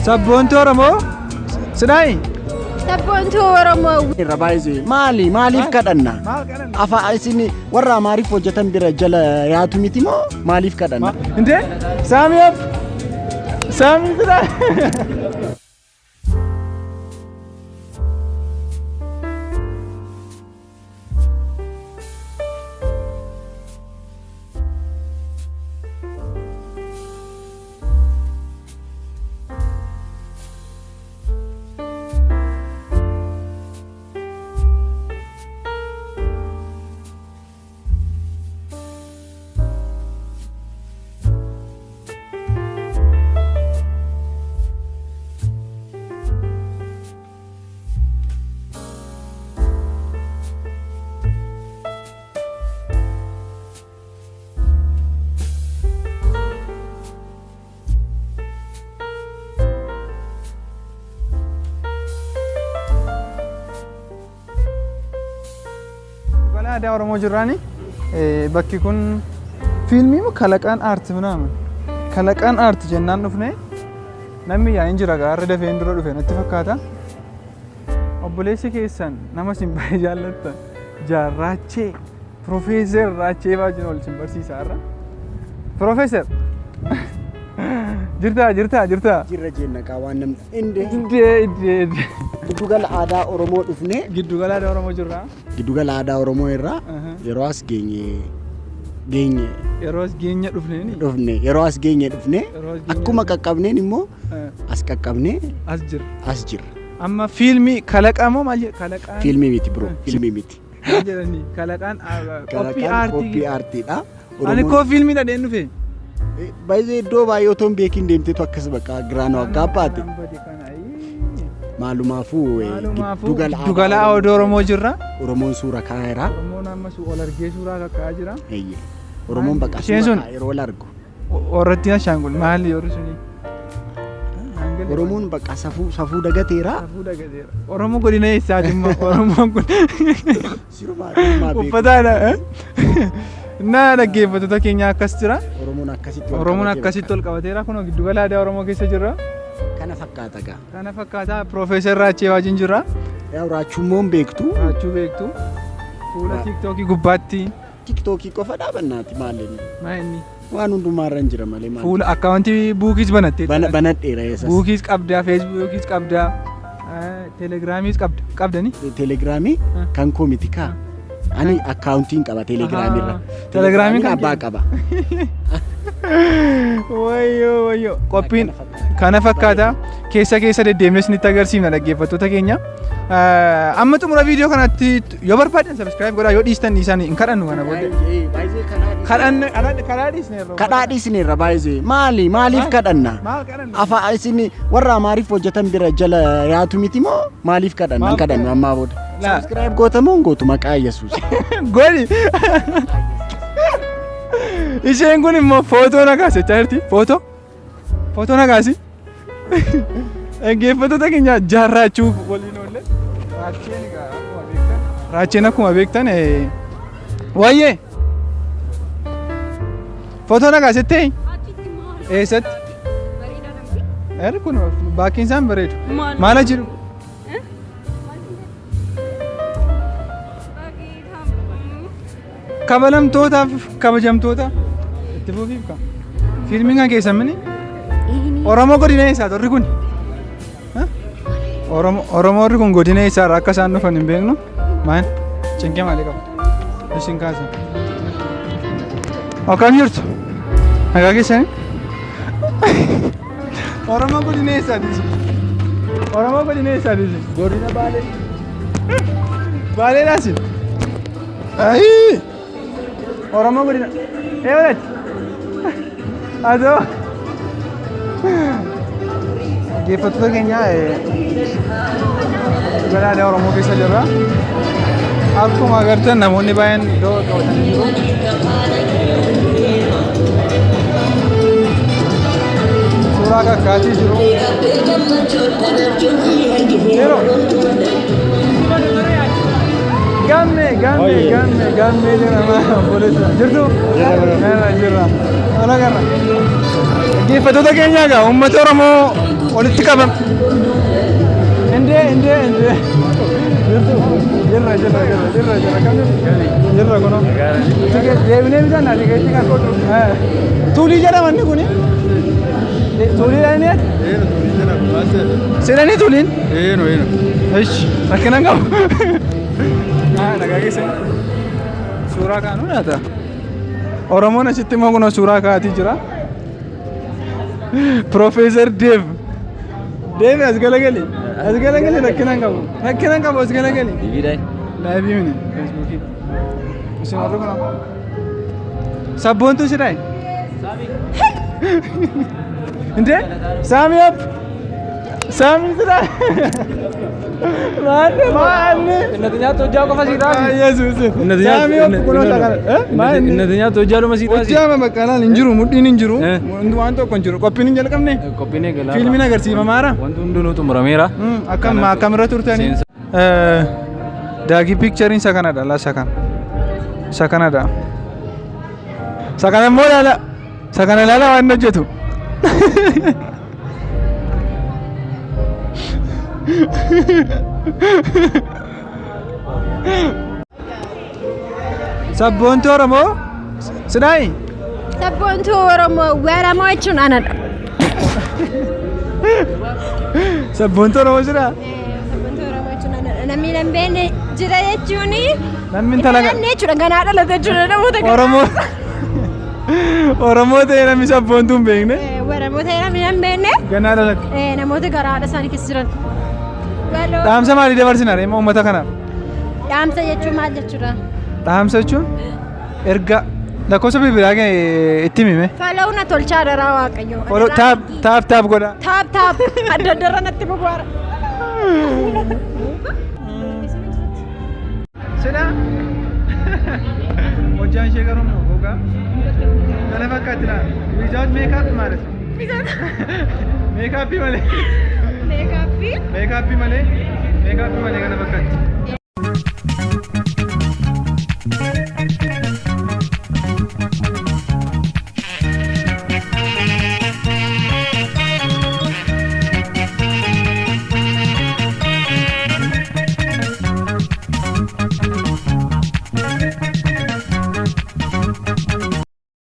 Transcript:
Sabboontuu Oromoo Sidaayi. Sabboontuu Oromoo. Rabaayizee maaliif kadhanna? Afaan isin warra Amaariif hojjetan bira jala yaatu miti moo maaliif kadhanna? Intee Saamiyaaf Saamii Sidaayi. Aadaa Oromoo jirraani bakki kun fiilmii kalaqaan aartii minaaman kalaqaan aartii jennaan dhufne namni yaa'iin jira gaarra dafeen dura dhufe natti fakkaata obboleessi keessan nama sin baay'ee jaallattan Jaarraachee Profeesar Raachee baajin ol sin barsiisaa irra Profeesar jirta jirra jenna waan namni inde giddugala aadaa Oromoo dhufne giddugala aadaa Oromoo jirra giddugala aadaa Oromoo irraa yeroo as geenye yeroo as geenye dhufne akkuma qaqqabneen immoo as qaqqabnee as jirra amma fiilmii kalaqamoo maal kalaqaan fiilmii miti bro fiilmii miti jedhani kalaqaan qophii aartiidha ani koo fiilmii dhadheen dhufe baay'ee iddoo baay'ee otoo hin beekin deemteetu akkas bakka giraanoo akka baate maalumaafuu giddugala aadaa Oromoo jirra Oromoon suura kaa'eera Oromoon ammas ol argee suuraa kaa'aa jira Oromoon bakka suura yeroo ol argu orratti ashaangul maali yeroo suni Oromoon bakka safuu dagateera Oromoo godina eessaati immoo Oromoon kun uffataadha naa dhaggeeffattoota keenya akkas jira Oromoon akkasitti ol qabateera kun giddugala aadaa Oromoo keessa jirra kana fakkaata gaa kana fakkaata Profeesar Raachee wajjin jirra yaa Raachummoon beektu fuula TikTokii gubbaatti TikTokii qofa dhaabannaati maalini waan hundumaarra hin jira malee fuula akkaawuntii buukiis banadheera eessas buukiis qabdaa feesbuukiis qabdaa telegiraamiis qabdani telegiraamii kan koo miti kaa ani akkaawuntiin qaba telegiraamirra telegiraamiin kan abbaa qaba wayyo qophiin kana fakkaata keessa deddeemnes nitti agarsiifna dhaggeeffattoota keenya amma xumura viidiyoo kanatti yoo barbaadan subscribe godhaa yoo dhiistan dhiisanii hin kadhannu kana booda kadhaa dhiisneerra baay'ee maaliif kadhanna afaan isin warra Amaariif hojjetan bira jala yaatu miti moo maaliif kadhanna kadhannu ammaa booda subscribe gootamoo gootu maqaa Yesuus godhi isheen kun immoo footoo na kaasechaa jirti footoo na kaasi dhaggeeffattoota keenya Jaarraachuu waliin oolle Raacheen akkuma beektan wayyee footoo na kaasettee eessatti kun baakkiin isaan bareedu maala jiru kabalamtootaaf kabajamtoota itti fufiif ka fiilmiin kan keessan mini Oromoo godina eessaati warri kun Oromoo warri kun godina eessaarraa akka isaan dhufan hin beeknu maan cinqee maalii qabu isin kaasan akkam jirtu nagaa keessanii Oromoo godina eessaati godina Baaleedhaasi Oromoo godina eewwalatti adoo dhaggeeffattoota keenya giddugala aadaa Oromoo keessa jirra akkuma agartan namoonni baay'een iddoo qabatanii jiru suuraa kakkaatii jiru gamme jedhama bolessa jirtu jirra ala garra dhaggeeffattoota keenya egaa uummata Oromoo walitti qabam. Indee. Jirra kunoo. Deebinee bitanna tikeetti kan. Tuulii jedhaman ni kuni. Tuulii jedhanii? Sedanii tuuliin? Ish rakkina hin qabu. Nagaa keessa. Suuraa kaanuu nyaata. Oromoon asitti immoo kunoo suuraa kaatii jira. Profeesar Deev. Deev as galagali. As galagali rakkina hin qabu. Rakkina hin qabu as galagali. Laayibii mini feesbuukii. Isin warri kunoo. Sabboontuu sidhaayi? Indee? Saami up! Saami sidhaayi? Maanni? Innati nyaata hojjaa qofa siidhaa? Yesuus. Saami up kunoo takana. Innati nyaata hojjaa dhuma siidhaa? Hojjaa baqqalaan hin jiru, mudhiin hin jiru, waan tokko hin jiru. Qophiin hin jalqabne? Qophiin eegalaadha. Fiilmiin agarsiifamaadha? Wanti hundinuu xumurameera. Akkamirra turtanii? Daagii piikchariin isa kanadha laa isa kana. Isa kanadha. Isa kana immoo ilaala. Isa kana ilaala waan hojjetu. Sabboontuu Oromoo sidhaayi? Sabboontuu Oromoo weeramoo jechuun anadha. Sabboontuu Oromoo sidhaa? Sabboontuu Oromoo jechuun anadha. Namni hin beekne jira jechuun. Namni intala jechuudha ganaa dhalate jechuudha namoota ganaa. Oromoo. Oromoo ta'ee namni sabboontuu hin beekne? Weeramoo ta'ee namni hin beekne. Ganaa dhalate. Namoota garaa haadha isaanii keessa jiran. Dhaamsa maalii dabarsina reema uummata kanaaf? Dhaamsa jechuun maal jechuudha? Dhaamsa jechuun erga lakkoofsa bilbilaa itti himime. Fala'uun na tolchaa daraa waaqayyo. Taap godha. Taap adda addarra natti bu'aara. Sidhaa? Hojjaan ishee garuu gogaa. Kana fakkaatti laa. Wiizaawut meekaappii maal? Meekaappii malee. Meekaappii malee kana fakkaatti.